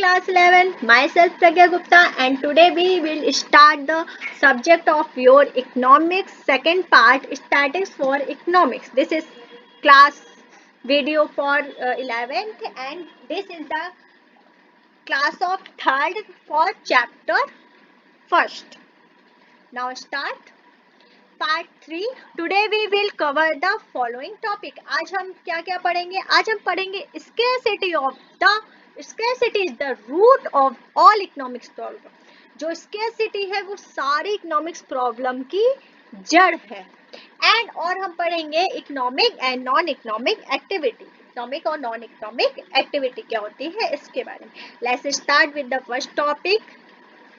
class 11. Myself Pragya Gupta, and today we will start the subject of your economics second part, statistics for economics. This is class video for 11th, and this is the class of third for chapter first. Now start part 3. Today we will cover the following topic. आज हम क्या क्या पढ़ेंगे? आज हम पढ़ेंगे scarcity of the scarcity is the root of all economics problem. जो scarcity है वो सारी इकोनॉमिक्स प्रॉब्लम की जड़ है. एंड और हम पढ़ेंगे economic and non economic activity. Economic और नॉन इकोनॉमिक एक्टिविटी क्या होती है इसके बारे में. Let's start with the first topic.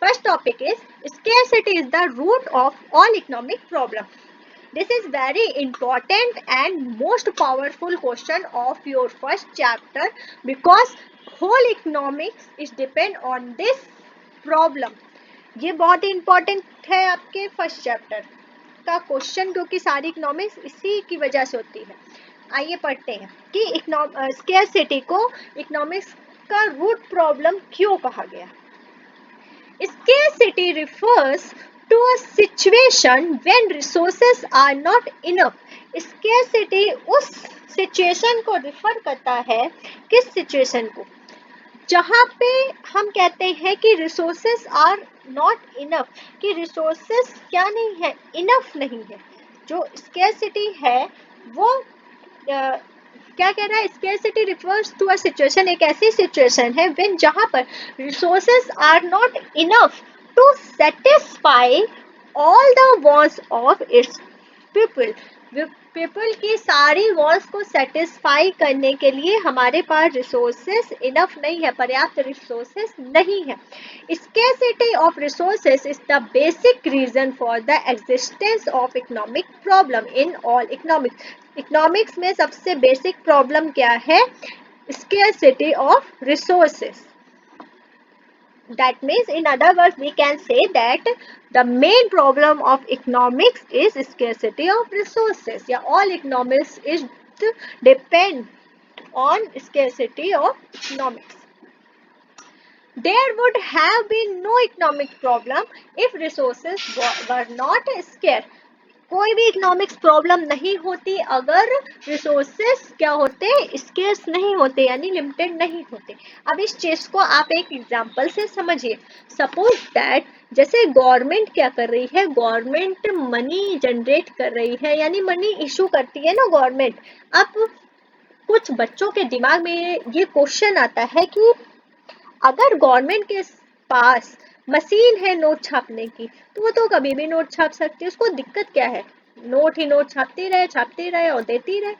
First topic is scarcity is the root of all economic problem. This is very important and most powerful question of your first chapter because whole economics is depend on this problem. ये बहुत important है आपके first chapter का question क्योंकि सारी economics इसी की वजह से होती है. आइए पढ़ते हैं कि स्केर्सिटी को इकोनॉमिक्स का रूट प्रॉब्लम क्यों कहा गया. Scarcity refers to a situation when resources are not enough. Scarcity उस सिचुएशन को रिफर करता है. किस सिचुएशन को? जहाँ पे हम कहते हैं कि रिसोर्सेस आर नॉट इनफ, कि रिसोर्सेस क्या नहीं है, इनफ नहीं है. जो स्केर्सिटी है वो क्या कह रहा है? Scarcity refers to a situation, एक ऐसी सिचुएशन है व्हेन जहां पर resources are not enough to satisfy all the wants of its people. People की सारी वांट्स को सेटिस्फाई करने के लिए हमारे पास रिसोर्सेज इनफ नहीं है, पर्याप्त रिसोर्सेज नहीं है. Scarcity of resources is the basic reason for the existence of economic problem in all economics. Economics में सबसे बेसिक प्रॉब्लम क्या है? Scarcity of resources. That means in other words we can say that the main problem of economics is scarcity of resources. Yeah, all economics is depend on scarcity of economics. There would have been no economic problem if resources were not scarce. कोई भी economics problem नहीं होती अगर resources क्या होते? Scarce नहीं होते, यानी लिमिटेड नहीं होते. अब इस चीज को आप एक एग्जांपल से समझिए. सपोज दैट जैसे गवर्नमेंट क्या कर रही है? गवर्नमेंट मनी जनरेट कर रही है, यानी मनी इशू करती है ना गवर्नमेंट. अब कुछ बच्चों के दिमाग में ये क्वेश्चन आता है कि अगर गवर्नमेंट के पास मशीन है नोट छापने की तो वो तो कभी भी नोट छाप सकती है. उसको दिक्कत क्या है? नोट ही नोट छापती रहे और देती रहे.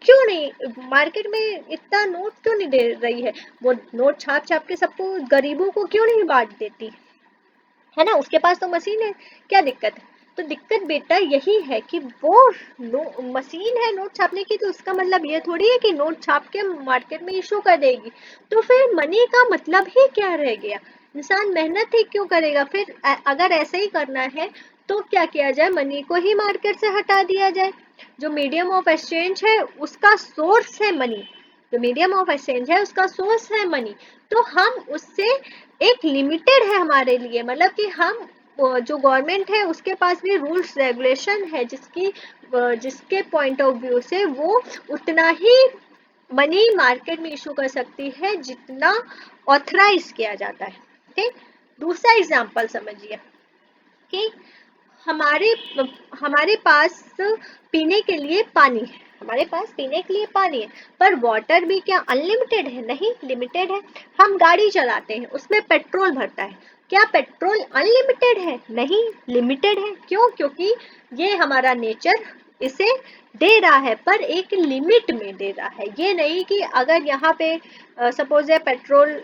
क्यों नहीं? मार्केट में इतना नोट क्यों नहीं दे रही है? वो नोट छाप छाप के सबको, गरीबों को क्यों नहीं बांट देती है ना? उसके पास तो मशीन है, क्या दिक्कत है? तो दिक्कत बेटा यही है कि वो मशीन है नोट छापने की, तो उसका मतलब ये थोड़ी है कि नोट छाप के मार्केट में इशू कर देगी. तो फिर मनी का मतलब ही क्या रह गया? इंसान मेहनत ही क्यों करेगा? फिर अगर ऐसे ही करना है तो क्या किया जाए? मनी को ही मार्केट से हटा दिया जाए. जो मीडियम ऑफ एक्सचेंज है उसका सोर्स है मनी. जो मीडियम ऑफ एक्सचेंज है उसका सोर्स है मनी. तो हम उससे एक लिमिटेड है हमारे लिए, मतलब कि हम जो गवर्नमेंट है उसके पास भी रूल्स रेगुलेशन है जिसके पॉइंट ऑफ व्यू से वो उतना ही मनी मार्केट में इशू कर सकती है जितना ऑथराइज किया जाता है. ठीक. दूसरा एग्जांपल समझिए कि हमारे पास पीने के लिए पानी है. हमारे पास पीने के लिए पानी है, पर वाटर भी क्या अनलिमिटेड है? नहीं, लिमिटेड है. हम गाड़ी चलाते हैं, उसमें पेट्रोल भरता है. क्या पेट्रोल अनलिमिटेड है? नहीं, लिमिटेड है. क्यों? क्योंकि ये हमारा नेचर इसे दे रहा है, पर एक लिमिट में दे रहा है. ये नहीं कि अगर यहाँ पे सपोज है पेट्रोल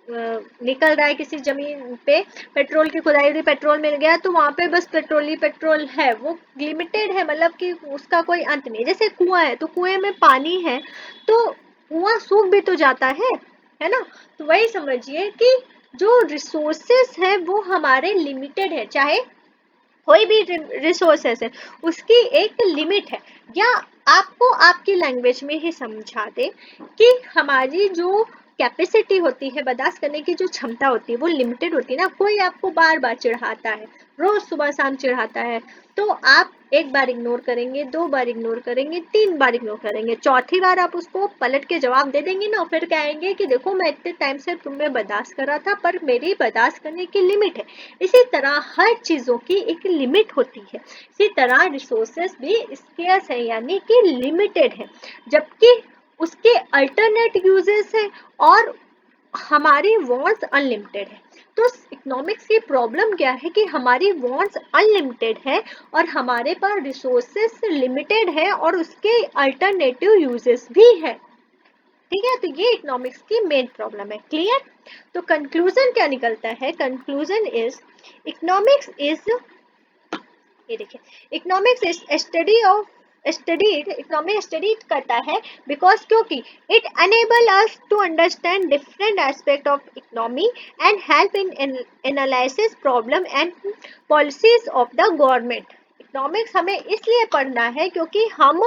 निकल रहा है किसी जमीन पे, पेट्रोल की खुदाई हुई, पेट्रोल मिल गया तो वहां पे बस पेट्रोल ही पेट्रोल है. वो लिमिटेड है, मतलब कि उसका कोई अंत नहीं. जैसे कुआं है तो कुएं में पानी है तो कुआं सूख भी तो जाता है ना? तो वही समझिए कि जो रिसोर्सेस है वो हमारे लिमिटेड है. चाहे कोई भी रिसोर्सेस है उसकी एक लिमिट है. या आपको आपकी लैंग्वेज में ही समझा दे कि हमारी जो कैपेसिटी होती है, बर्दाश्त करने की जो क्षमता होती है वो लिमिटेड होती है ना। कोई आपको बार बार चिढ़ाता है, रोज सुबह शाम चिढ़ाता है, तो आप एक बार इग्नोर करेंगे, 2 बार इग्नोर करेंगे, 3 बार इग्नोर करेंगे, चौथी बार आप उसको पलट के जवाब दे देंगे ना, फिर कहेंगे कि देखो मैं इतने टाइम से तुम्हें बर्दाश्त कर रहा था, पर मेरी बर्दाश्त करने की लिमिट है। इसी तरह हर चीजों की एक लिमिट होती है। इसी तरह रिसोर्सेस भी स्केर्स है, यानी कि लिमिटेड है, जबकि उसके अल्टरनेट यूजेस है और हमारी वॉन्ट्स अनलिमिटेड है। तो इकोनॉमिक्स की प्रॉब्लम क्या है कि हमारी वॉन्ट्स अनलिमिटेड है और हमारे पास रिसोर्सेस लिमिटेड है और उसके अल्टरनेटिव यूजेस भी है। ठीक है, तो ये इकोनॉमिक्स की मेन प्रॉब्लम है। क्लियर? तो कंक्लूजन क्या निकलता है? कंक्लूजन इज इकोनॉमिक्स इज, ये देखिए, economics is study of studied, economic study करता है बिकॉज, क्योंकि it enable us to understand different aspect of economy and help in analysis problem and policies of the government. Economics हमें इसलिए पढ़ना है क्योंकि हम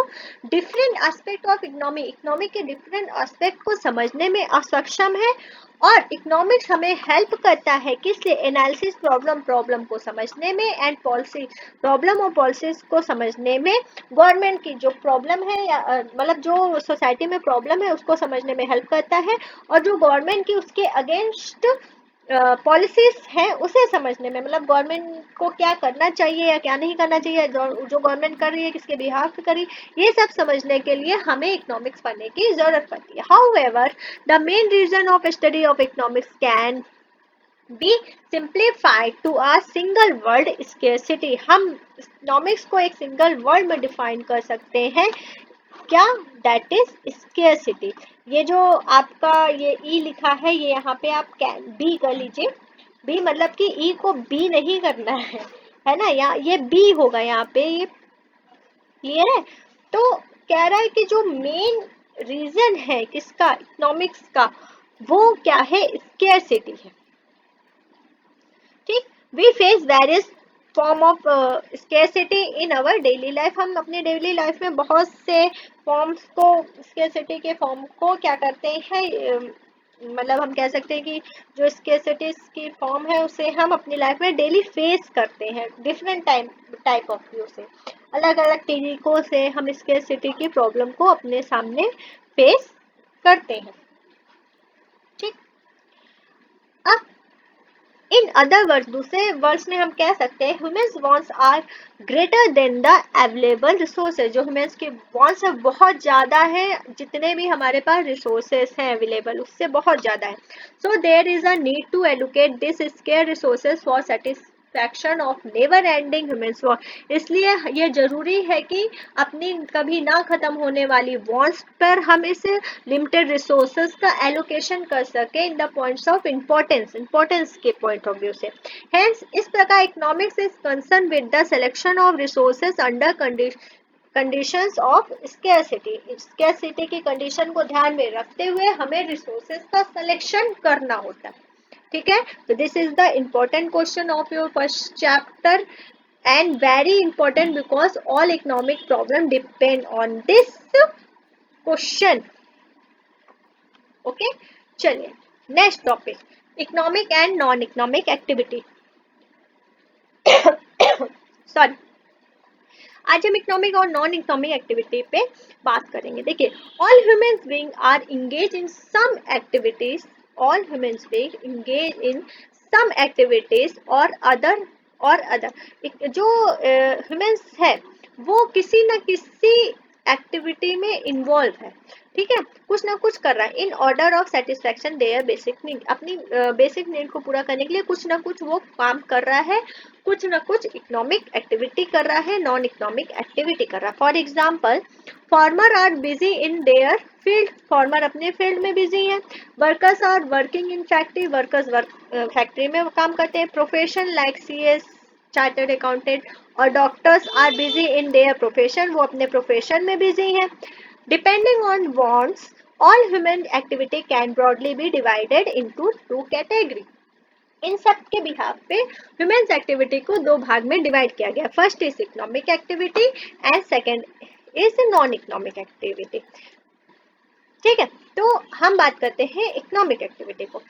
different aspect of economy, economy के डिफरेंट एस्पेक्ट को समझने में असक्षम है, और इकोनॉमिक्स हमें हेल्प करता है किसलिए? एनालिसिस प्रॉब्लम को समझने में एंड पॉलिसी प्रॉब्लम और पॉलिसीज को समझने में, गवर्नमेंट की जो प्रॉब्लम है या मतलब जो सोसाइटी में प्रॉब्लम है उसको समझने में हेल्प करता है, और जो गवर्नमेंट की उसके अगेंस्ट पॉलिसीज है उसे समझने में, मतलब गवर्नमेंट को क्या करना चाहिए या क्या नहीं करना चाहिए, जो गवर्नमेंट कर रही है किसके बिहाफ कर रही है, ये सब समझने के लिए हमें इकोनॉमिक्स पढ़ने की जरूरत पड़ती है। However the main reason of study of economics can be simplified to a single word scarcity. हम इकोनॉमिक्स को एक सिंगल वर्ड में डिफाइन कर सकते हैं, क्या? That is scarcity. ये जो आपका ये ई लिखा है, ये यहाँ पे आप बी कर लीजिए। बी मतलब कि ई को बी नहीं करना है ना, यहाँ ये बी होगा यहाँ पे, ये क्लियर है? तो कह रहा है कि जो मेन रीजन है किसका? इकोनॉमिक्स का, वो क्या है? स्केर्सिटी है। ठीक, we face various form of scarcity in our daily life. हम अपने डेली लाइफ में बहुत से फॉर्म्स को, स्केर्सिटी के फॉर्म को क्या करते हैं, मतलब हम कह सकते हैं कि जो स्केर्सिटी की फॉर्म है उसे हम अपनी लाइफ में डेली फेस करते हैं, डिफरेंट टाइप ऑफ व्यू से, अलग अलग तरीकों से हम स्केर्सिटी की प्रॉब्लम को अपने सामने फेस करते हैं। ठीक, अब इन अदर वर्ड्स, दूसरे वर्ड्स में हम कह सकते हैं humans wants are greater than the available resources. जो ह्यूमन्स के वांट्स है बहुत ज़्यादा है, जितने भी हमारे पास रिसोर्सेज हैं अवेलेबल उससे बहुत ज़्यादा है। So there is a need to allocate this scarce resources for satisfaction of never ending humans want. इसलिए ये जरूरी है कि अपनी कभी ना खत्म होने वाली वांट्स पर हम इस लिमिटेड रिसोर्सेज का एलोकेशन कर सके in the points of importance के पॉइंट ऑफ व्यू से। हेंस इस प्रकार economics is concern with the selection of resources under conditions of scarcity की कंडीशन को ध्यान में रखते हुए हमें रिसोर्सेज का सिलेक्शन करना होता है। ठीक है, तो this is the important question of your first chapter and very important because all economic problem depend on this question. Okay, चलिए next topic, economic and non economic activity. Sorry, आज हम इकोनॉमिक और नॉन इकोनॉमिक एक्टिविटी पे बात करेंगे। देखिए, all humans being are engage in some activities, all humans being engage in some activities और other जो ह्यूमन्स है वो किसी न किसी एक्टिविटी में इन्वॉल्व है। ठीक है, कुछ ना कुछ कर रहा है in order of satisfaction their basic need. अपनी बेसिक नीड को पूरा करने के लिए कुछ ना कुछ वो काम कर रहा है, कुछ ना कुछ इकोनॉमिक एक्टिविटी कर रहा है, नॉन इकोनॉमिक एक्टिविटी कर रहा है। For example, farmer are busy in their field, farmer अपने फील्ड में बिजी है। Workers are working in factory, workers factory में काम करते हैं। Profession like CS, chartered accountant और doctors are busy in their profession, वो अपने प्रोफेशन में बिजी हैं। Depending on wants, all human activity can broadly be divided into two category. इन सब के बिहाफ पे ह्यूमन्स एक्टिविटी को दो भाग में डिवाइड किया गया। First is economic activity and second is non economic activity. ठीक है, तो हम बात करते हैं इकोनॉमिक एक्टिविटी को।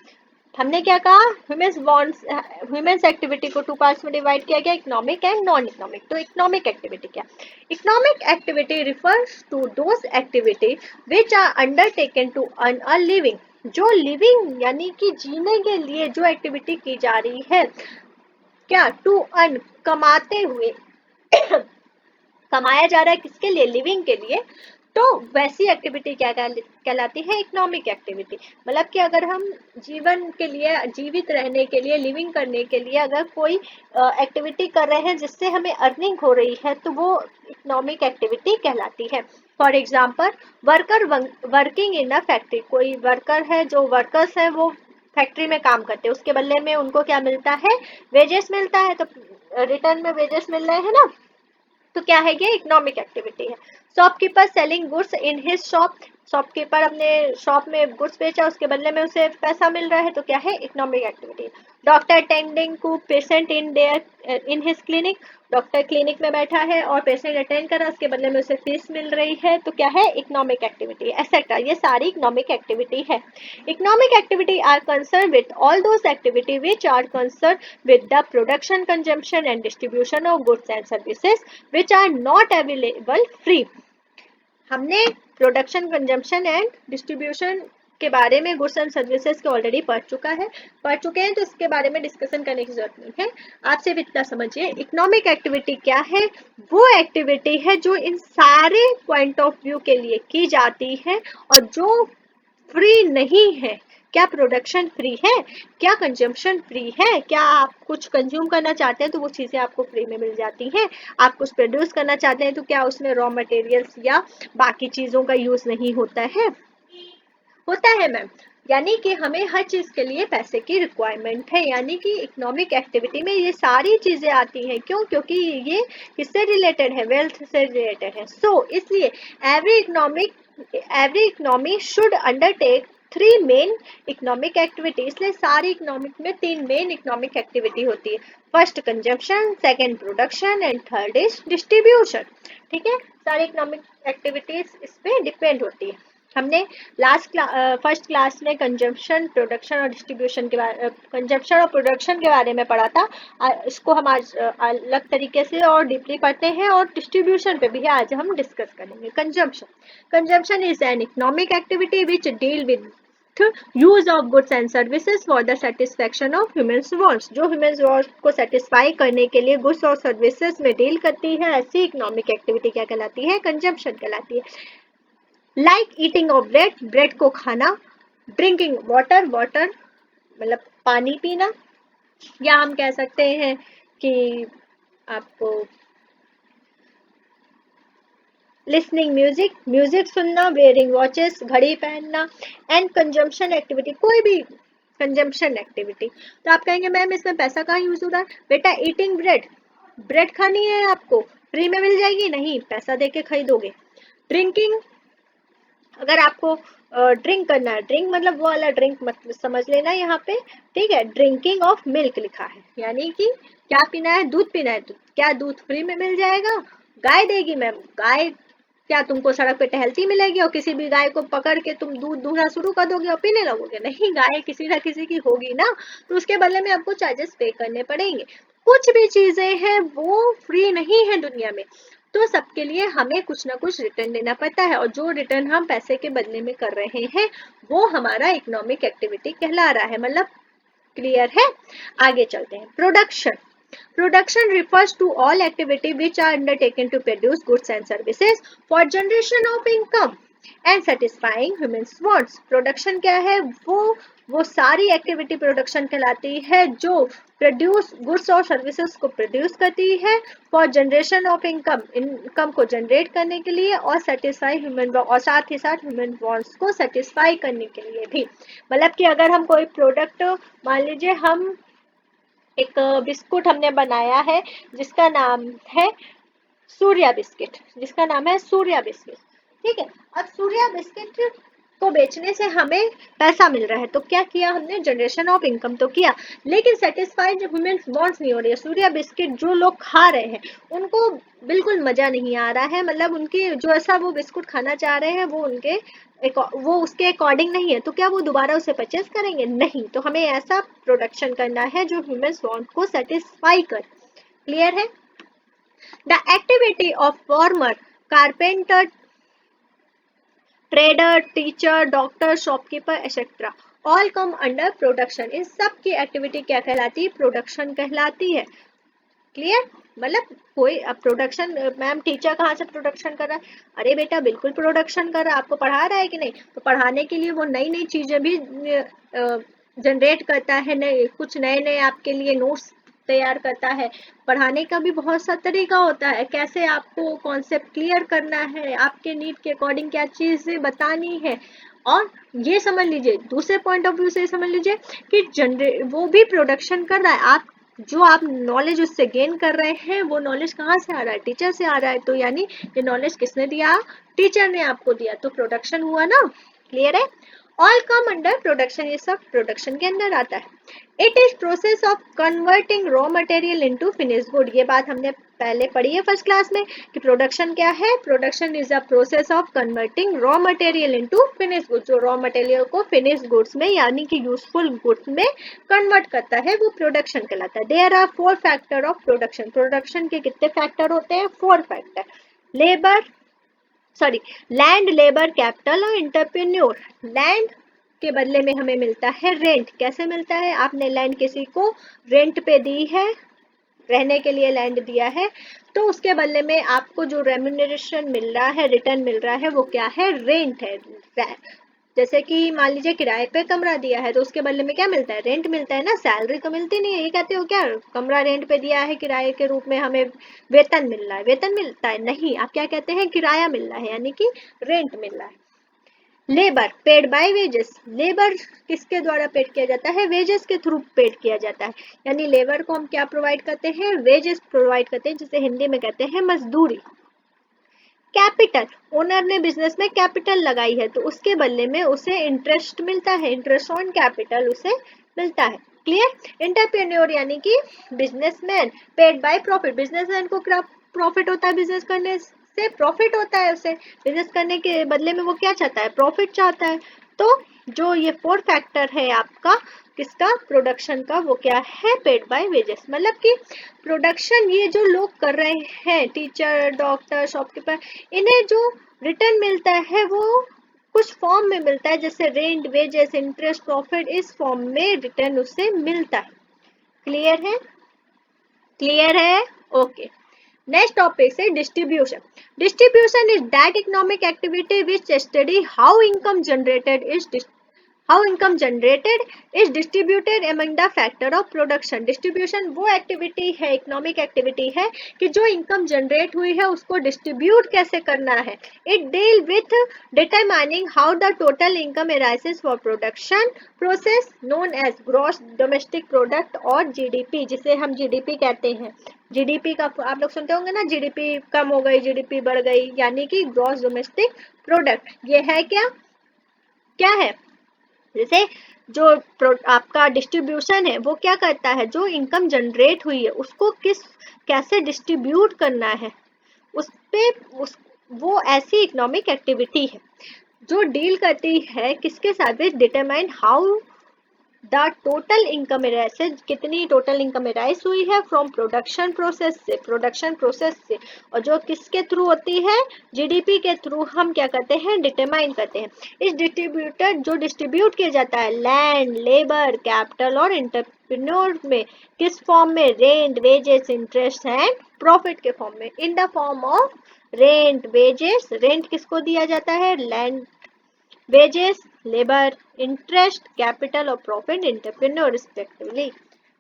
हमने क्या कहा, ह्यूमन्स एक्टिविटी को टू पार्ट्स में डिवाइड किया गया, इकोनॉमिक एंड नॉन इकोनॉमिक। तो इकोनॉमिक एक्टिविटी क्या, economic activity refers to those activity which are undertaken to earn a living. जो लिविंग यानी कि जीने के लिए जो एक्टिविटी की जा रही है, क्या, टू अर्न कमाते हुए कमाया जा रहा है किसके लिए, लिविंग के लिए, तो वैसी एक्टिविटी क्या कहलाती है, इकोनॉमिक एक्टिविटी। मतलब कि अगर हम जीवन के लिए, जीवित रहने के लिए, लिविंग करने के लिए अगर कोई एक्टिविटी कर रहे हैं जिससे हमें अर्निंग हो रही है, तो वो इकोनॉमिक एक्टिविटी कहलाती है। For example, worker working in a factory, कोई वर्कर है, जो वर्कर्स है वो फैक्ट्री में काम करते हैं, उसके बदले में उनको क्या मिलता है, वेजेस मिलता है, तो रिटर्न में वेजेस मिल रहे हैं ना, तो क्या है, ये इकोनॉमिक एक्टिविटी है। Shopkeeper selling goods in his shop, shopkeeper अपने शॉप में गुड्स बेचा, उसके बदले में उसे पैसा मिल रहा है, तो क्या है, economic activity. Doctor attending to patient in his clinic, doctor clinic में बैठा है और पेशेंट अटेंड कर रहा है, उसके बदले में उसे फीस मिल रही है, तो क्या है, इकोनॉमिक एक्टिविटी एक्सेट्रा। ये सारी इकोनॉमिक एक्टिविटी है। Economic activity are concern with all those activity which are concern with the production, consumption and distribution of goods and services which are not available free। हमने production, consumption and distribution के बारे में, goods and services के already पढ़ चुके हैं, तो इसके बारे में डिस्कशन करने की जरूरत नहीं है। आप सिर्फ इतना समझिए, इकोनॉमिक एक्टिविटी क्या है, वो एक्टिविटी है जो इन सारे पॉइंट ऑफ व्यू के लिए की जाती है और जो फ्री नहीं है। क्या प्रोडक्शन फ्री है, क्या कंजम्पशन फ्री है, क्या आप कुछ कंज्यूम करना चाहते हैं तो वो चीजें आपको फ्री में मिल जाती हैं, आप कुछ प्रोड्यूस करना चाहते हैं तो क्या उसमें रॉ मटेरियल्स या बाकी चीजों का यूज नहीं होता है, होता है मैम। यानी कि हमें हर चीज के लिए पैसे की रिक्वायरमेंट है, यानी कि इकोनॉमिक एक्टिविटी में ये सारी चीजें आती हैं। क्यों, क्योंकि ये किससे रिलेटेड है, वेल्थ से रिलेटेड है। सो इसलिए every economy should undertake three main economic activity. इसलिए सारी इकोनॉमिक में तीन मेन इकोनॉमिक एक्टिविटी होती है, first consumption, second production and third is distribution. ठीक है, सारी इकोनॉमिक एक्टिविटीज इस पे डिपेंड होती है। हमने फर्स्ट क्लास में कंजम्पशन, प्रोडक्शन और डिस्ट्रीब्यूशन के बारे, कंजम्पशन और प्रोडक्शन के बारे में पढ़ा था। इसको हम आज अलग तरीके से और डीपली पढ़ते हैं, और डिस्ट्रीब्यूशन पे भी आज हम डिस्कस करेंगे। Consumption is an economic activity which deal with use of goods and services for the satisfaction of humans wants. जो ह्यूमन्स वांट्स को सेटिस्फाई करने के लिए गुड्स और सर्विसेज में डील करती है, ऐसी इकोनॉमिक एक्टिविटी क्या कहलाती है, कंजम्पशन कहलाती है। Like eating of bread, bread को खाना, ड्रिंकिंग वाटर, वाटर मतलब पानी पीना, या हम कह सकते हैं कि आपको लिसनिंग म्यूजिक, म्यूजिक सुनना, वेयरिंग वॉचेस, घड़ी पहनना। एंड कंजम्पशन एक्टिविटी, कोई भी कंजम्पशन एक्टिविटी। तो आप कहेंगे मैम इसमें पैसा कहाँ यूज हो रहा है, बेटा ईटिंग ब्रेड, ब्रेड खानी है आपको, फ्री में मिल जाएगी, नहीं पैसा दे के खरीदोगे। ड्रिंकिंग, अगर आपको ड्रिंक करना है, ड्रिंक मतलब वो वाला ड्रिंक मतलब समझ लेना यहाँ पे, ठीक है। ड्रिंकिंग ऑफ मिल्क लिखा है, यानी कि क्या पीना है, दूध पीना है। क्या दूध फ्री में मिल जाएगा, गाय देगी मैम, गाय क्या तुमको सड़क पे टहलती मिलेगी और किसी भी गाय को पकड़ के तुम दूध दूहना शुरू कर दोगे और पीने लगोगे, नहीं, गाय किसी ना किसी की होगी ना, तो उसके बदले में आपको चार्जेस पे करने पड़ेंगे। कुछ भी चीजें हैं वो फ्री नहीं है दुनिया में, तो सबके लिए हमें कुछ ना कुछ रिटर्न देना पड़ता है, और जो रिटर्न हम पैसे के बदले में कर रहे हैं वो हमारा इकोनॉमिक एक्टिविटी कहला रहा है। मतलब क्लियर है, आगे चलते हैं। Production, production refers to all activity which are undertaken to produce goods and services for generation of income and satisfying human wants। Production क्या है, वो सारी एक्टिविटी प्रोडक्शन कहलाती है जो प्रोड्यूस गुड्स और सर्विसेज को प्रोड्यूस करती है for generation of income, income को जनरेट करने के लिए, और सेटिस्फाई ह्यूमन, और साथ ही साथ ह्यूमन वांट्स को सेटिस्फाई करने के लिए भी। मतलब कि अगर हम कोई प्रोडक्ट, मान लीजिए हम एक बिस्कुट हमने बनाया है जिसका नाम है सूर्या बिस्किट, जिसका नाम है सूर्या बिस्किट, ठीक है। अब सूर्या बिस्किट को बेचने से हमें पैसा मिल रहा है, तो क्या किया हमने, जनरेशन ऑफ इनकम तो किया, लेकिन सेटिस्फाइड जो ह्यूमन वांट्स नहीं हो रही है। सूर्या बिस्किट जो लोग खा रहे हैं उनको बिल्कुल मजा नहीं आ रहा है, मतलब उनकी जो ऐसा वो बिस्कुट खाना चाह रहे हैं वो उसके अकॉर्डिंग नहीं है, तो क्या वो दोबारा उसे परचेस करेंगे, नहीं। तो हमें ऐसा प्रोडक्शन करना है जो ह्यूमन वांट को सेटिस्फाई कर। क्लियर है? The activity of farmer, carpenter, trader, teacher, doctor, shopkeeper etcetera all come under production. इन सब की एक्टिविटी क्या कहलाती है, प्रोडक्शन कहलाती है। क्लियर? मतलब कोई अब प्रोडक्शन, मैम टीचर कहाँ से प्रोडक्शन कर रहा है, अरे बेटा बिल्कुल प्रोडक्शन कर रहा है, आपको पढ़ा रहा है कि नहीं, तो पढ़ाने के लिए वो नई नई चीजें भी जनरेट करता है, नए कुछ नए नए आपके लिए नोट्स तैयार करता है। पढ़ाने का भी बहुत सा तरीका होता है, कैसे आपको कॉन्सेप्ट क्लियर करना है, आपके नीड के अकॉर्डिंग क्या चीजें बतानी है। और ये समझ लीजिए, दूसरे पॉइंट ऑफ व्यू से समझ लीजिए कि वो भी प्रोडक्शन कर रहा है। आप नॉलेज उससे गेन कर रहे हैं, वो नॉलेज कहाँ से आ रहा है, टीचर से आ रहा है, तो यानी ये नॉलेज किसने दिया, टीचर ने आपको दिया, तो प्रोडक्शन हुआ ना। क्लियर है? ऑल कम अंडर प्रोडक्शन, ये सब प्रोडक्शन के अंदर आता है। It is process of converting raw material into finish good. ये बात हमने पहले पढ़ी है फर्स्ट क्लास में कि प्रोडक्शन क्या है, production is a process of converting raw material into finish goods. जो रॉ मटेरियल को फिनिश गुड्स में यानी कि यूजफुल गुड्स में कन्वर्ट करता है वो प्रोडक्शन कहलाता है। There are 4 factor of production. Production के कितने फैक्टर होते हैं, 4 factor. Labour sorry land, labour, capital और इंटरप्रेन्योर। लैंड के बदले में हमें मिलता है रेंट। कैसे मिलता है, आपने लैंड किसी को रेंट पे दी है, रहने के लिए लैंड दिया है, तो उसके बदले में आपको जो रेम्यूनरेशन मिल रहा है, रिटर्न मिल रहा है, वो क्या है, रेंट है। जैसे कि मान लीजिए किराए पे कमरा दिया है तो उसके बदले में क्या मिलता है, रेंट मिलता है ना, सैलरी तो मिलती नहीं है। ये कहते हो क्या, कमरा रेंट पे दिया है किराए के रूप में, हमें वेतन मिल रहा है, वेतन मिलता है, नहीं, आप क्या कहते हैं, किराया मिल रहा है, यानी कि रेंट मिल रहा है। Labour paid by wages. Labour किसके द्वारा पेड किया जाता है, वेजेस के थ्रू पेड किया जाता है, यानी लेबर को हम क्या प्रोवाइड करते हैं, वेजेस प्रोवाइड करते हैं, जिसे हिंदी में कहते हैं मजदूरी। कैपिटल, ओनर ने बिजनेस में कैपिटल लगाई है तो उसके बदले में उसे इंटरेस्ट मिलता है, इंटरेस्ट ऑन कैपिटल उसे मिलता है। क्लियर? एंटरप्रेन्योर यानी कि businessman, paid by profit. Businessman को प्रॉफिट होता है, बिजनेस करने से प्रॉफिट होता है, उसे बिजनेस करने के बदले में वो क्या चाहता है, प्रॉफिट चाहता है। तो जो ये 4 फैक्टर है आपका किसका, प्रोडक्शन का, वो क्या है, पेड बाय वेजेस। मतलब कि प्रोडक्शन ये जो लोग कर रहे हैं, टीचर, डॉक्टर, शॉपकीपर, इन्हें जो रिटर्न मिलता है वो कुछ फॉर्म में मिलता है, जैसे रेंट, वेजेस, इंटरेस्ट, प्रॉफिट, इस फॉर्म में रिटर्न उससे मिलता है। क्लियर है? क्लियर है? ओके। नेक्स्ट टॉपिक है distribution. Distribution is that economic activity which study how income generated is distributed among the factor of production। Distribution वो एक्टिविटी है, इकोनॉमिक एक्टिविटी है कि जो इनकम जनरेट हुई है उसको डिस्ट्रीब्यूट कैसे करना है। It deal with determining how the total income arises for production process known as gross domestic product और जीडीपी, जिसे हम जीडीपी कहते हैं। जीडीपी का आप लोग सुनते होंगे ना, जीडीपी कम हो गई, जीडीपी बढ़ गई, यानी कि ग्रॉस डोमेस्टिक प्रोडक्ट। ये है क्या, क्या है, जैसे जो आपका डिस्ट्रीब्यूशन है वो क्या करता है, जो इनकम जनरेट हुई है उसको कैसे डिस्ट्रीब्यूट करना है, उस पे वो ऐसी इकोनॉमिक एक्टिविटी है जो डील करती है किसके साथ, determine how the total income arise, कितनी टोटल इनकम अराइज हुई है फ्रॉम प्रोडक्शन प्रोसेस से, और जो किसके थ्रू होती है, जीडीपी के थ्रू हम क्या करते हैं, डिटरमाइन करते हैं। इस डिस्ट्रीब्यूटर जो डिस्ट्रीब्यूट किया जाता है लैंड, लेबर, कैपिटल और एंटरप्रेन्योर में, किस फॉर्म में, rent, wages, interest and profit के फॉर्म में, in the form of rent, wages. Rent किसको दिया जाता है, land, wages, labour, interest, capital और प्रॉफिट एंटरप्रेन्योर रिस्पेक्टिवली।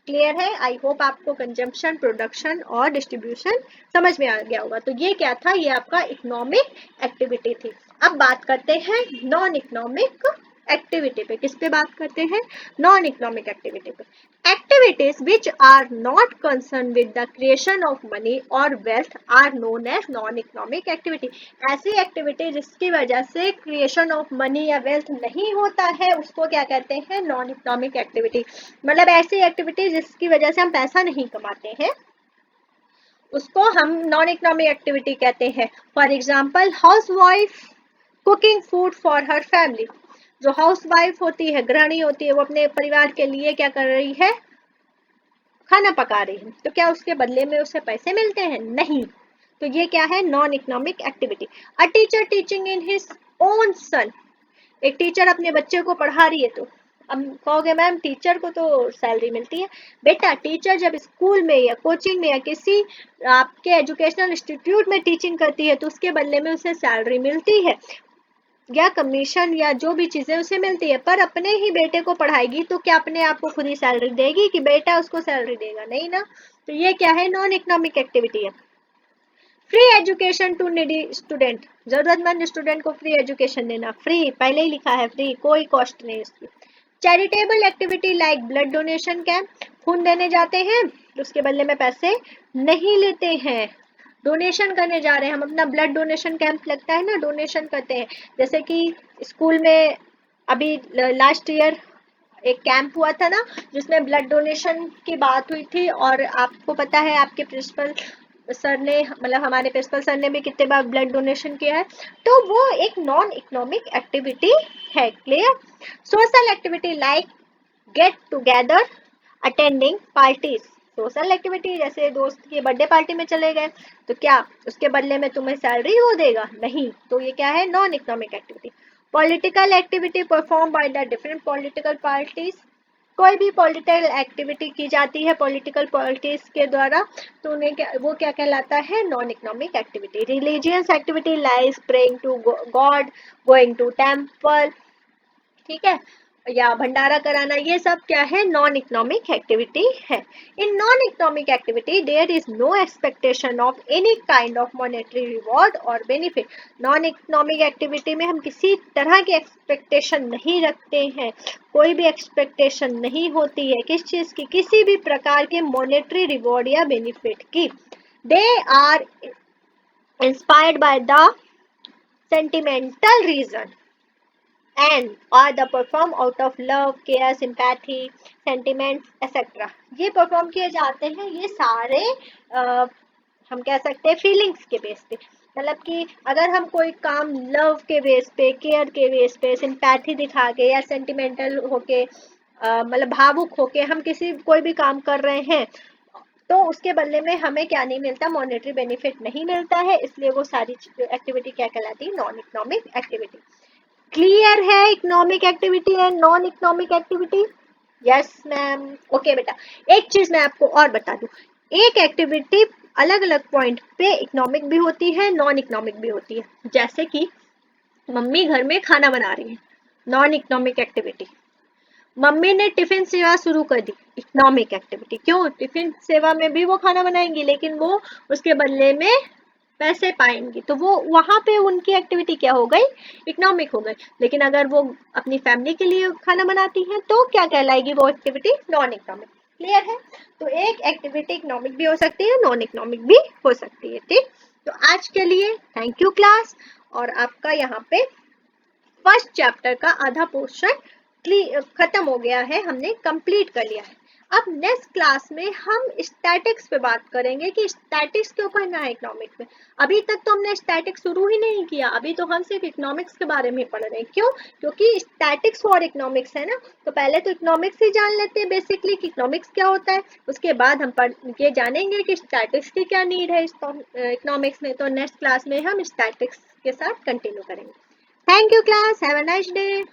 क्लियर है? आई होप आपको कंजम्पशन, प्रोडक्शन और डिस्ट्रीब्यूशन समझ में आ गया होगा। तो ये क्या था, ये आपका इकोनॉमिक एक्टिविटी थी। अब बात करते हैं नॉन इकोनॉमिक एक्टिविटी पे, किस पे बात करते हैं, नॉन इकोनॉमिक एक्टिविटी पे। Activities which are not concern with the creation of money और wealth are known as non economic activity. ऐसी एक्टिविटी जिसकी वजह से क्रिएशन ऑफ मनी या वेल्थ नहीं होता है उसको क्या कहते हैं, नॉन इकोनॉमिक एक्टिविटी। मतलब ऐसी एक्टिविटी जिसकी वजह से हम पैसा नहीं कमाते हैं उसको हम नॉन इकोनॉमिक एक्टिविटी कहते हैं। For example house wife cooking food for her family. जो हाउस वाइफ होती है, गृहिणी होती है, वो अपने परिवार के लिए क्या कर रही है, खाना पका रही है, तो क्या उसके बदले में उसे पैसे मिलते हैं, नहीं। तो ये क्या है, non economic activity. A teacher teaching in his own son. एक टीचर अपने बच्चे को पढ़ा रही है, तो अब कहोगे मैम टीचर को तो सैलरी मिलती है। बेटा टीचर जब स्कूल में या कोचिंग में या किसी आपके एजुकेशनल इंस्टीट्यूट में टीचिंग करती है तो उसके बदले में उसे सैलरी मिलती है या कमीशन या जो भी चीजें उसे मिलती है। पर अपने ही बेटे को पढ़ाएगी तो क्या अपने आप को खुद ही सैलरी देगी कि बेटा उसको सैलरी देगा, नहीं ना। तो ये क्या है, नॉन इकोनॉमिक एक्टिविटी है। Free education to needy student. जरूरतमंद स्टूडेंट को फ्री एजुकेशन देना, फ्री पहले ही लिखा है, फ्री, कोई कॉस्ट नहीं इसकी। Charitable activity like blood donation camp. खून देने जाते हैं तो उसके बदले में पैसे नहीं लेते हैं, डोनेशन करने जा रहे हैं हम, अपना ब्लड डोनेशन कैंप लगता है ना, डोनेशन करते हैं। जैसे कि स्कूल में अभी लास्ट ईयर एक कैंप हुआ था ना जिसमें ब्लड डोनेशन की बात हुई थी, और आपको पता है आपके प्रिंसिपल सर ने, मतलब हमारे प्रिंसिपल सर ने भी कितने बार ब्लड डोनेशन किया है। तो वो एक नॉन इकोनॉमिक एक्टिविटी है, clear. Social activity like get together attending parties. Social activity जैसे दोस्त की बर्थडे पार्टी में चले गए तो क्या उसके बदले में तुम्हें सैलरी वो देगा, नहीं। तो ये क्या है, non economic activity. Political activity perform by the different political parties. कोई भी पॉलिटिकल एक्टिविटी की जाती है पॉलिटिकल पार्टीज के द्वारा तो उन्हें क्या, वो क्या कहलाता है, non economic activity. Religious activity like praying to God, going to temple, ठीक है, या भंडारा कराना, ये सब क्या है, नॉन इकोनॉमिक एक्टिविटी है। In non economic activity there is no expectation of any kind of monetary reward और बेनिफिट। नॉन इकोनॉमिक एक्टिविटी में हम किसी तरह की एक्सपेक्टेशन नहीं रखते हैं, कोई भी एक्सपेक्टेशन नहीं होती है किस चीज की, किसी भी प्रकार के मॉनेटरी रिवॉर्ड या बेनिफिट की। They are inspired by the sentimental reason and are the perform out of love, care, sympathy, sentiments, etc. ये परफॉर्म किए जाते हैं, ये सारे हम कह सकते हैं फीलिंग्स के बेस पे। मतलब कि अगर हम कोई काम लव के बेस पे, केयर के बेस पे, सिंपैथी दिखा के या सेंटिमेंटल होके मतलब भावुक होके हम किसी कोई भी काम कर रहे हैं तो उसके बदले में हमें क्या नहीं मिलता, मॉनेटरी बेनिफिट नहीं मिलता है, इसलिए वो सारी एक्टिविटी क्या कहलाती है, नॉन इकोनॉमिक एक्टिविटी। क्लियर है economic activity and non economic activity? Yes ma'am. Okay बेटा, एक चीज मैं आपको और बता दूं, एक एक्टिविटी अलग अलग पॉइंट पे इकोनॉमिक भी होती है, नॉन इकोनॉमिक भी होती है। जैसे कि मम्मी घर में खाना बना रही है, नॉन इकोनॉमिक एक्टिविटी। मम्मी ने टिफिन सेवा शुरू कर दी, इकोनॉमिक एक्टिविटी। क्यों, टिफिन सेवा में भी वो खाना बनाएंगी लेकिन वो उसके बदले में पैसे पाएंगी, तो वो वहां पे उनकी एक्टिविटी क्या हो गई, इकोनॉमिक हो गई। लेकिन अगर वो अपनी फैमिली के लिए खाना बनाती हैं तो क्या कहलाएगी वो एक्टिविटी, नॉन इकोनॉमिक। क्लियर है। तो एक एक्टिविटी इकोनॉमिक भी हो सकती है, नॉन इकोनॉमिक भी हो सकती है, ठीक। तो आज के लिए थैंक यू क्लास, और आपका यहाँ पे फर्स्ट चैप्टर का आधा पोर्शन खत्म हो गया है, हमने कंप्लीट कर लिया है। अब नेक्स्ट क्लास में हम स्टैटिक्स पे बात करेंगे कि स्टैटिक्स क्यों पढ़ना है इकोनॉमिक्स में। अभी तक तो हमने स्टैटिक्स शुरू ही नहीं किया, अभी तो हम सिर्फ इकोनॉमिक्स के बारे में पढ़ रहे हैं। क्यों, क्योंकि स्टैटिक्स और इकोनॉमिक्स है ना, तो पहले तो इकोनॉमिक्स ही जान लेते हैं बेसिकली कि इकोनॉमिक्स क्या होता है, उसके बाद हम ये जानेंगे कि स्टैटिक्स की क्या नीड है इकोनॉमिक्स में। तो नेक्स्ट क्लास में हम स्टैटिक्स के साथ कंटिन्यू करेंगे। Thank you class. Have a nice day.